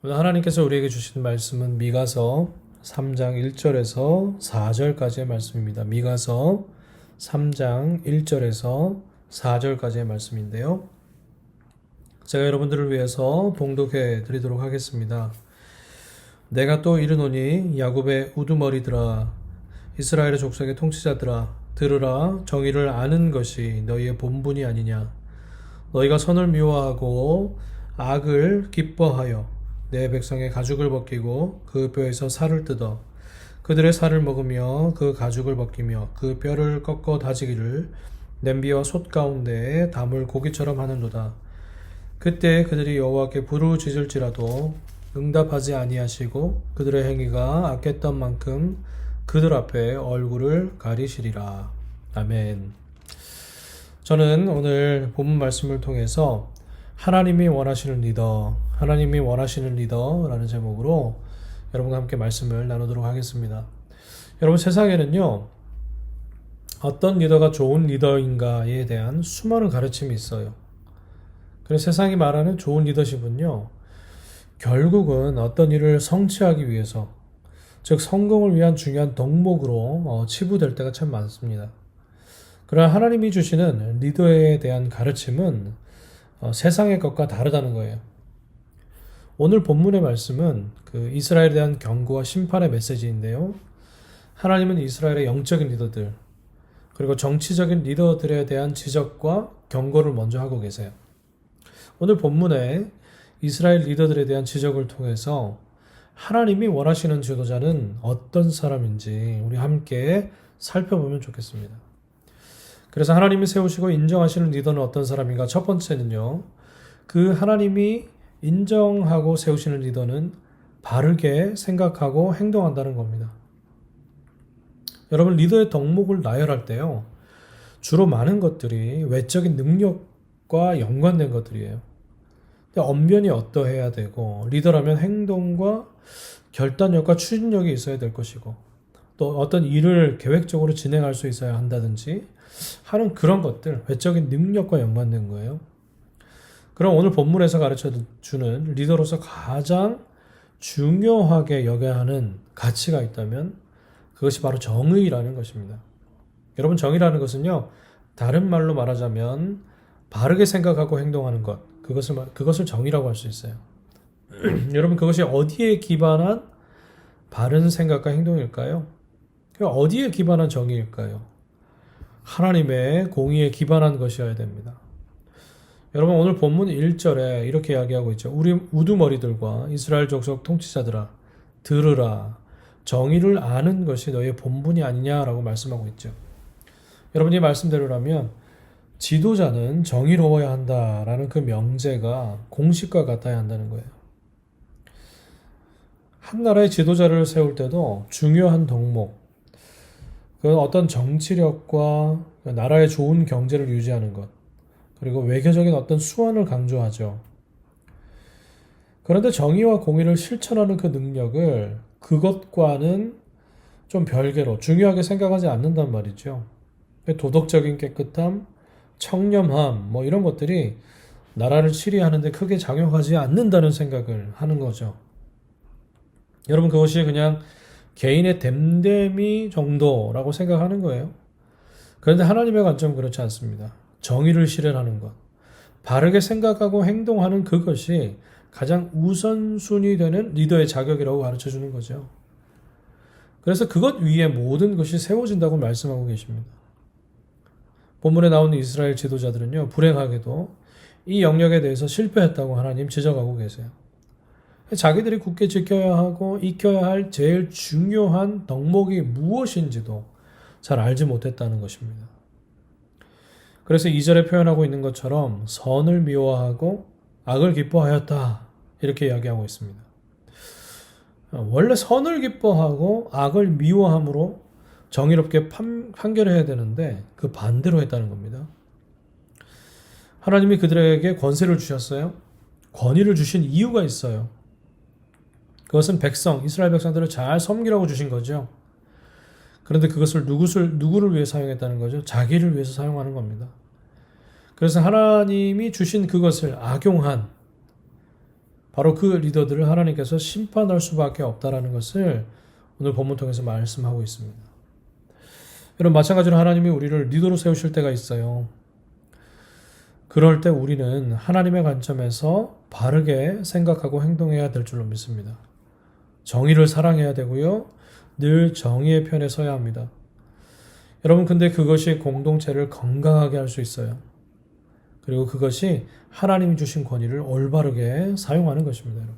오늘 하나님께서 우리에게 주신 말씀은 미가서 3장 1절에서 4절까지의 말씀입니다. 미가서 3장 1절에서 4절까지의 말씀인데요. 제가 여러분들을 위해서 봉독해 드리도록 하겠습니다. 내가 또 이르노니 야곱의 우두머리들아, 이스라엘의 족속의 통치자들아, 들으라. 정의를 아는 것이 너희의 본분이 아니냐. 너희가 선을 미워하고 악을 기뻐하여 내 백성의 가죽을 벗기고 그 뼈에서 살을 뜯어 그들의 살을 먹으며 그 가죽을 벗기며 그 뼈를 꺾어 다지기를 냄비와 솥 가운데에 담을 고기처럼 하는도다. 그때 그들이 여호와께 부르짖을지라도 응답하지 아니하시고 그들의 행위가 악했던 만큼 그들 앞에 얼굴을 가리시리라. 아멘. 저는 오늘 본문 말씀을 통해서 하나님이 원하시는 리더라는 제목으로 여러분과 함께 말씀을 나누도록 하겠습니다. 여러분, 세상에는요, 어떤 리더가 좋은 리더인가에 대한 수많은 가르침이 있어요. 그래서 세상이 말하는 좋은 리더십은요, 결국은 어떤 일을 성취하기 위해서, 즉 성공을 위한 중요한 덕목으로 치부될 때가 참 많습니다. 그러나 하나님이 주시는 리더에 대한 가르침은 세상의 것과 다르다는 거예요. 오늘 본문의 말씀은 그 이스라엘에 대한 경고와 심판의 메시지인데요. 하나님은 이스라엘의 영적인 리더들, 그리고 정치적인 리더들에 대한 지적과 경고를 먼저 하고 계세요. 오늘 본문에 이스라엘 리더들에 대한 지적을 통해서 하나님이 원하시는 지도자는 어떤 사람인지 우리 함께 살펴보면 좋겠습니다. 그래서 하나님이 세우시고 인정하시는 리더는 어떤 사람인가? 첫 번째는요, 그 하나님이 인정하고 세우시는 리더는 바르게 생각하고 행동한다는 겁니다. 여러분, 리더의 덕목을 나열할 때요, 주로 많은 것들이 외적인 능력과 연관된 것들이에요. 언변이 어떠해야 되고, 리더라면 행동과 결단력과 추진력이 있어야 될 것이고, 또 어떤 일을 계획적으로 진행할 수 있어야 한다든지 하는 그런 것들, 외적인 능력과 연관된 거예요. 그럼 오늘 본문에서 가르쳐주는 리더로서 가장 중요하게 여겨야 하는 가치가 있다면 그것이 바로 정의라는 것입니다. 여러분, 정의라는 것은요, 다른 말로 말하자면 바르게 생각하고 행동하는 것, 그것을 정의라고 할 수 있어요. 여러분, 그것이 어디에 기반한 바른 생각과 행동일까요? 어디에 기반한 정의일까요? 하나님의 공의에 기반한 것이어야 됩니다. 여러분, 오늘 본문 1절에 이렇게 이야기하고 있죠. 우리 우두머리들과 이스라엘 족속 통치자들아, 들으라. 정의를 아는 것이 너의 본분이 아니냐라고 말씀하고 있죠. 여러분이 말씀대로라면 지도자는 정의로워야 한다라는 그 명제가 공식과 같아야 한다는 거예요. 한 나라의 지도자를 세울 때도 중요한 덕목, 그 어떤 정치력과 나라의 좋은 경제를 유지하는 것, 그리고 외교적인 어떤 수완을 강조하죠. 그런데 정의와 공의를 실천하는 그 능력을 그것과는 좀 별개로 중요하게 생각하지 않는단 말이죠. 도덕적인 깨끗함, 청렴함, 이런 것들이 나라를 치리하는데 크게 작용하지 않는다는 생각을 하는 거죠. 여러분, 그것이 그냥 개인의 됨됨이 정도라고 생각하는 거예요. 그런데 하나님의 관점은 그렇지 않습니다. 정의를 실현하는 것, 바르게 생각하고 행동하는 그것이 가장 우선순위 되는 리더의 자격이라고 가르쳐주는 거죠. 그래서 그것 위에 모든 것이 세워진다고 말씀하고 계십니다. 본문에 나오는 이스라엘 지도자들은요, 불행하게도 이 영역에 대해서 실패했다고 하나님 지적하고 계세요. 자기들이 굳게 지켜야 하고 익혀야 할 제일 중요한 덕목이 무엇인지도 잘 알지 못했다는 것입니다. 그래서 2절에 표현하고 있는 것처럼 선을 미워하고 악을 기뻐하였다, 이렇게 이야기하고 있습니다. 원래 선을 기뻐하고 악을 미워함으로 정의롭게 판결해야 되는데 그 반대로 했다는 겁니다. 하나님이 그들에게 권세를 주셨어요. 권위를 주신 이유가 있어요. 그것은 이스라엘 백성들을 잘 섬기라고 주신 거죠. 그런데 그것을 누구를 위해 사용했다는 거죠? 자기를 위해서 사용하는 겁니다. 그래서 하나님이 주신 그것을 악용한 바로 그 리더들을 하나님께서 심판할 수밖에 없다라는 것을 오늘 본문 통해서 말씀하고 있습니다. 여러분, 마찬가지로 하나님이 우리를 리더로 세우실 때가 있어요. 그럴 때 우리는 하나님의 관점에서 바르게 생각하고 행동해야 될 줄로 믿습니다. 정의를 사랑해야 되고요. 늘 정의의 편에 서야 합니다. 여러분, 근데 그것이 공동체를 건강하게 할 수 있어요. 그리고 그것이 하나님이 주신 권위를 올바르게 사용하는 것입니다. 여러분.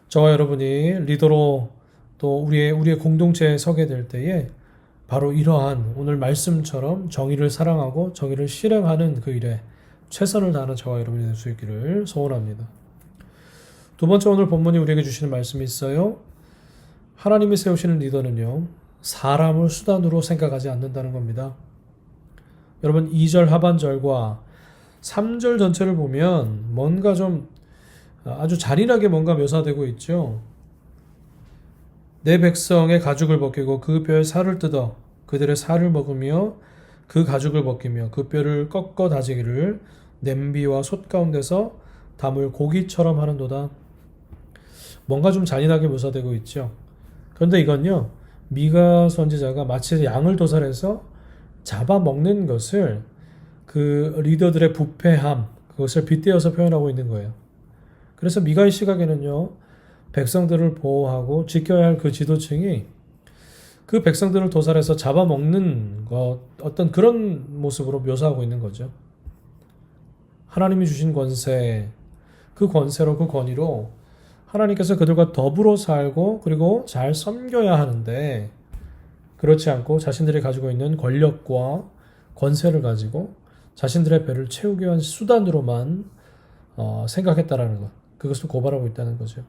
저와 여러분이 리더로 또 우리의 공동체에 서게 될 때에 바로 이러한 오늘 말씀처럼 정의를 사랑하고 정의를 실행하는 그 일에 최선을 다하는 저와 여러분이 될 수 있기를 소원합니다. 두 번째, 오늘 본문이 우리에게 주시는 말씀이 있어요. 하나님이 세우시는 리더는요, 사람을 수단으로 생각하지 않는다는 겁니다. 여러분, 2절 하반절과 3절 전체를 보면 뭔가 좀 아주 잔인하게 뭔가 묘사되고 있죠. 내 백성의 가죽을 벗기고 그 뼈의 살을 뜯어 그들의 살을 먹으며 그 가죽을 벗기며 그 뼈를 꺾어 다지기를 냄비와 솥 가운데서 담을 고기처럼 하는도다. 뭔가 좀 잔인하게 묘사되고 있죠. 그런데 이건요, 미가 선지자가 마치 양을 도살해서 잡아먹는 것을 그 리더들의 부패함, 그것을 빗대어서 표현하고 있는 거예요. 그래서 미가의 시각에는요, 백성들을 보호하고 지켜야 할 그 지도층이 그 백성들을 도살해서 잡아먹는 것, 어떤 그런 모습으로 묘사하고 있는 거죠. 하나님이 주신 권세, 그 권세로, 그 권위로 하나님께서 그들과 더불어 살고 그리고 잘 섬겨야 하는데, 그렇지 않고 자신들이 가지고 있는 권력과 권세를 가지고 자신들의 배를 채우기 위한 수단으로만 생각했다라는 것, 그것을 고발하고 있다는 거죠.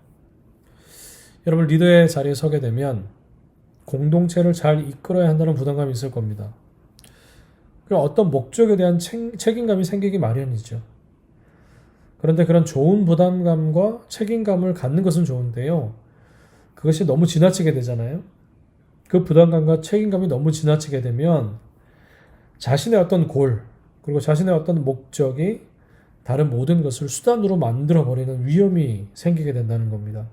여러분, 리더의 자리에 서게 되면 공동체를 잘 이끌어야 한다는 부담감이 있을 겁니다. 그리고 어떤 목적에 대한 책임감이 생기기 마련이죠. 그런데 그런 좋은 부담감과 책임감을 갖는 것은 좋은데요, 그것이 너무 지나치게 되잖아요. 그 부담감과 책임감이 너무 지나치게 되면 자신의 어떤 골, 그리고 자신의 어떤 목적이 다른 모든 것을 수단으로 만들어버리는 위험이 생기게 된다는 겁니다.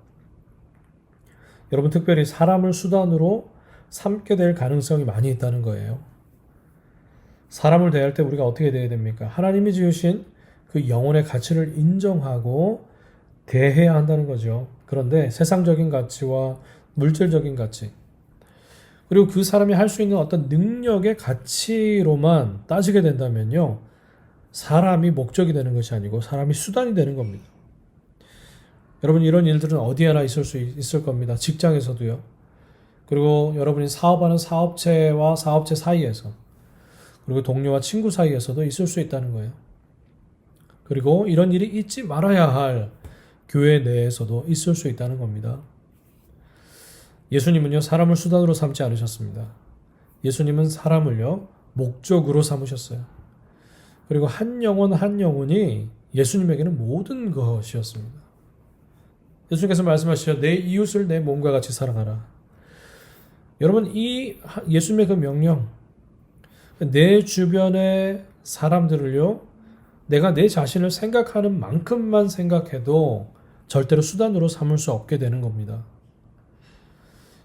여러분, 특별히 사람을 수단으로 삼게 될 가능성이 많이 있다는 거예요. 사람을 대할 때 우리가 어떻게 대해야 됩니까? 하나님이 지으신 그 영혼의 가치를 인정하고 대해야 한다는 거죠. 그런데 세상적인 가치와 물질적인 가치, 그리고 그 사람이 할 수 있는 어떤 능력의 가치로만 따지게 된다면요, 사람이 목적이 되는 것이 아니고 사람이 수단이 되는 겁니다. 여러분, 이런 일들은 어디 하나 있을 겁니다. 직장에서도요. 그리고 여러분이 사업하는 사업체와 사업체 사이에서, 그리고 동료와 친구 사이에서도 있을 수 있다는 거예요. 그리고 이런 일이 있지 말아야 할 교회 내에서도 있을 수 있다는 겁니다. 예수님은요, 사람을 수단으로 삼지 않으셨습니다. 예수님은 사람을요, 목적으로 삼으셨어요. 그리고 한 영혼 한 영혼이 예수님에게는 모든 것이었습니다. 예수님께서 말씀하시죠. 내 이웃을 내 몸과 같이 사랑하라. 여러분, 이 예수님의 그 명령, 내 주변의 사람들을요, 내가 내 자신을 생각하는 만큼만 생각해도 절대로 수단으로 삼을 수 없게 되는 겁니다.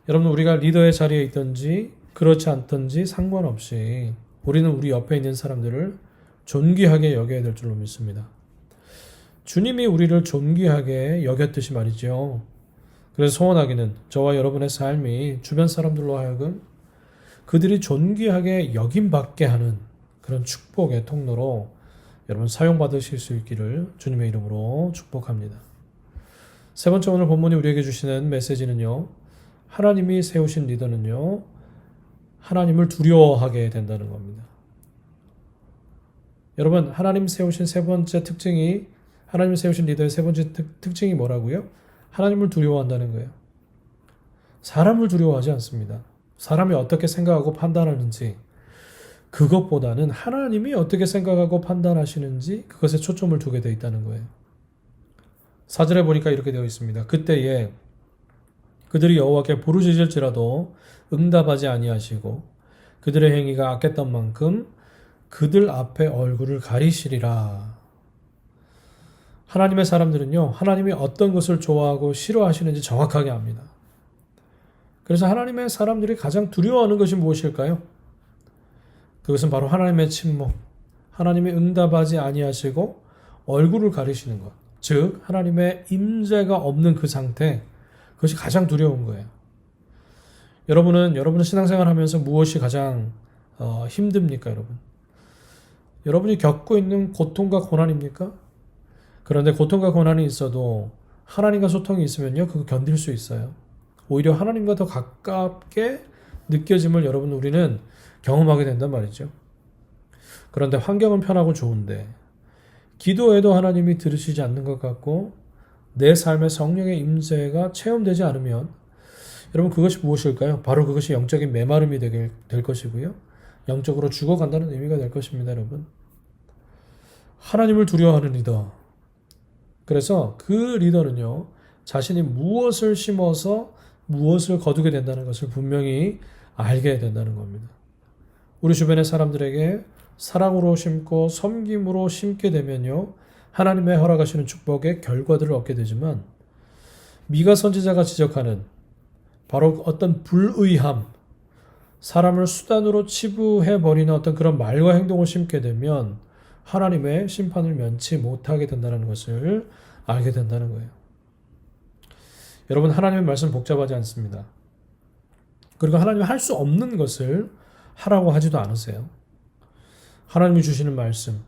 여러분, 우리가 리더의 자리에 있든지 그렇지 않든지 상관없이 우리는 우리 옆에 있는 사람들을 존귀하게 여겨야 될 줄로 믿습니다. 주님이 우리를 존귀하게 여겼듯이 말이죠. 그래서 소원하기는 저와 여러분의 삶이 주변 사람들로 하여금 그들이 존귀하게 여김받게 하는 그런 축복의 통로로 여러분 사용받으실 수 있기를 주님의 이름으로 축복합니다. 세 번째, 오늘 본문이 우리에게 주시는 메시지는요, 하나님이 세우신 리더는요, 하나님을 두려워하게 된다는 겁니다. 여러분, 하나님 세우신 리더의 세 번째 특징이 뭐라고요? 하나님을 두려워한다는 거예요. 사람을 두려워하지 않습니다. 사람이 어떻게 생각하고 판단하는지, 그것보다는 하나님이 어떻게 생각하고 판단하시는지 그것에 초점을 두게 되어 있다는 거예요. 사절에 보니까 이렇게 되어 있습니다. 그때에 그들이 여호와께 부르짖을지라도 응답하지 아니하시고 그들의 행위가 악했던 만큼 그들 앞에 얼굴을 가리시리라. 하나님의 사람들은요, 하나님이 어떤 것을 좋아하고 싫어하시는지 정확하게 압니다. 그래서 하나님의 사람들이 가장 두려워하는 것이 무엇일까요? 그것은 바로 하나님의 침묵, 하나님이 응답하지 아니하시고 얼굴을 가리시는 것, 즉 하나님의 임재가 없는 그 상태, 그것이 가장 두려운 거예요. 여러분은 신앙생활하면서 무엇이 가장 힘듭니까, 여러분? 여러분이 겪고 있는 고통과 고난입니까? 그런데 고통과 고난이 있어도 하나님과 소통이 있으면요, 그거 견딜 수 있어요. 오히려 하나님과 더 가깝게 느껴짐을 우리는 경험하게 된단 말이죠. 그런데 환경은 편하고 좋은데 기도해도 하나님이 들으시지 않는 것 같고 내 삶의 성령의 임재가 체험되지 않으면 여러분 그것이 무엇일까요? 바로 그것이 영적인 메마름이 될 것이고요. 영적으로 죽어간다는 의미가 될 것입니다, 여러분. 하나님을 두려워하는 리더. 그래서 그 리더는요, 자신이 무엇을 심어서 무엇을 거두게 된다는 것을 분명히 알게 된다는 겁니다. 우리 주변의 사람들에게 사랑으로 심고 섬김으로 심게 되면요, 하나님의 허락하시는 축복의 결과들을 얻게 되지만 미가 선지자가 지적하는 바로 어떤 불의함, 사람을 수단으로 치부해버리는 어떤 그런 말과 행동을 심게 되면 하나님의 심판을 면치 못하게 된다는 것을 알게 된다는 거예요. 여러분, 하나님의 말씀 복잡하지 않습니다. 그리고 하나님이 할 수 없는 것을 하라고 하지도 않으세요. 하나님이 주시는 말씀,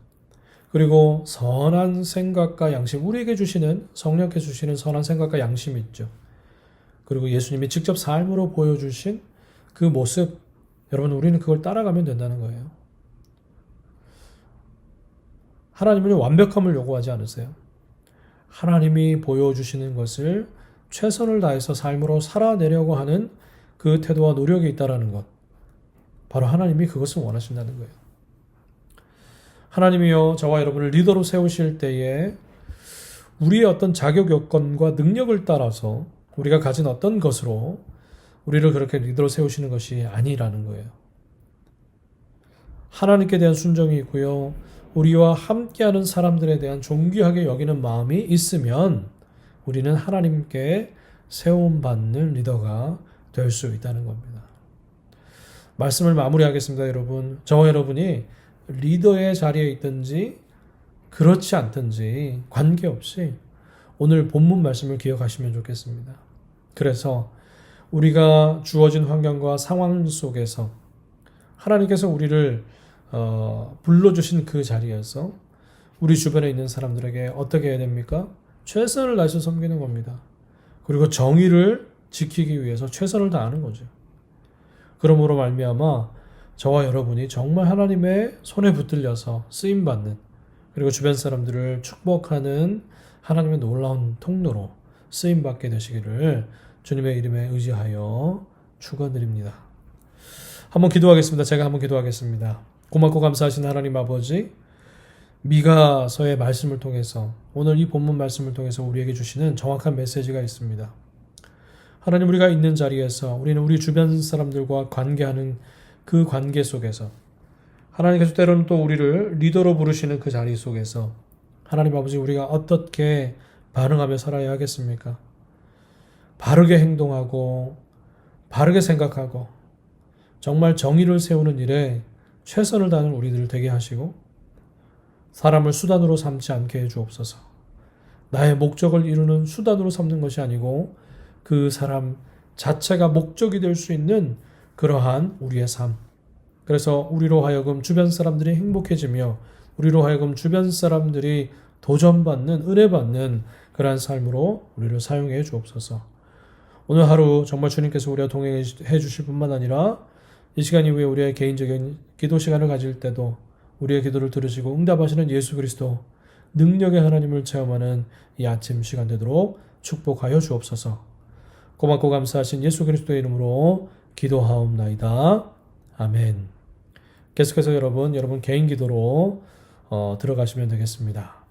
그리고 선한 생각과 양심, 우리에게 주시는, 성령께 주시는 선한 생각과 양심이 있죠. 그리고 예수님이 직접 삶으로 보여주신 그 모습, 여러분, 우리는 그걸 따라가면 된다는 거예요. 하나님은 완벽함을 요구하지 않으세요. 하나님이 보여주시는 것을 최선을 다해서 삶으로 살아내려고 하는 그 태도와 노력이 있다는 것, 바로 하나님이 그것을 원하신다는 거예요. 하나님이요, 저와 여러분을 리더로 세우실 때에 우리의 어떤 자격 요건과 능력을 따라서 우리가 가진 어떤 것으로 우리를 그렇게 리더로 세우시는 것이 아니라는 거예요. 하나님께 대한 순종이 있고요, 우리와 함께하는 사람들에 대한 존귀하게 여기는 마음이 있으면 우리는 하나님께 세움받는 리더가 될 수 있다는 겁니다. 말씀을 마무리하겠습니다, 여러분. 저와 여러분이 리더의 자리에 있든지 그렇지 않든지 관계없이 오늘 본문 말씀을 기억하시면 좋겠습니다. 그래서 우리가 주어진 환경과 상황 속에서 하나님께서 우리를 불러주신 그 자리에서 우리 주변에 있는 사람들에게 어떻게 해야 됩니까? 최선을 다해서 섬기는 겁니다. 그리고 정의를 지키기 위해서 최선을 다하는 거죠. 그러므로 말미암아 저와 여러분이 정말 하나님의 손에 붙들려서 쓰임받는, 그리고 주변 사람들을 축복하는 하나님의 놀라운 통로로 쓰임받게 되시기를 주님의 이름에 의지하여 축원드립니다. 한번 기도하겠습니다. 제가 한번 기도하겠습니다. 고맙고 감사하신 하나님 아버지, 미가서의 말씀을 통해서, 오늘 이 본문 말씀을 통해서 우리에게 주시는 정확한 메시지가 있습니다. 하나님, 우리가 있는 자리에서 우리는 우리 주변 사람들과 관계하는 그 관계 속에서, 하나님께서 때로는 또 우리를 리더로 부르시는 그 자리 속에서 하나님 아버지, 우리가 어떻게 반응하며 살아야 하겠습니까? 바르게 행동하고 바르게 생각하고 정말 정의를 세우는 일에 최선을 다하는 우리들 되게 하시고, 사람을 수단으로 삼지 않게 해 주옵소서. 나의 목적을 이루는 수단으로 삼는 것이 아니고 그 사람 자체가 목적이 될 수 있는 그러한 우리의 삶. 그래서 우리로 하여금 주변 사람들이 행복해지며 우리로 하여금 주변 사람들이 도전받는, 은혜받는 그러한 삶으로 우리를 사용해 주옵소서. 오늘 하루 정말 주님께서 우리와 동행해 주실 뿐만 아니라 이 시간 이후에 우리의 개인적인 기도 시간을 가질 때도 우리의 기도를 들으시고 응답하시는 예수 그리스도 능력의 하나님을 체험하는 이 아침 시간 되도록 축복하여 주옵소서. 고맙고 감사하신 예수 그리스도의 이름으로 기도하옵나이다. 아멘. 계속해서 여러분 개인 기도로 들어가시면 되겠습니다.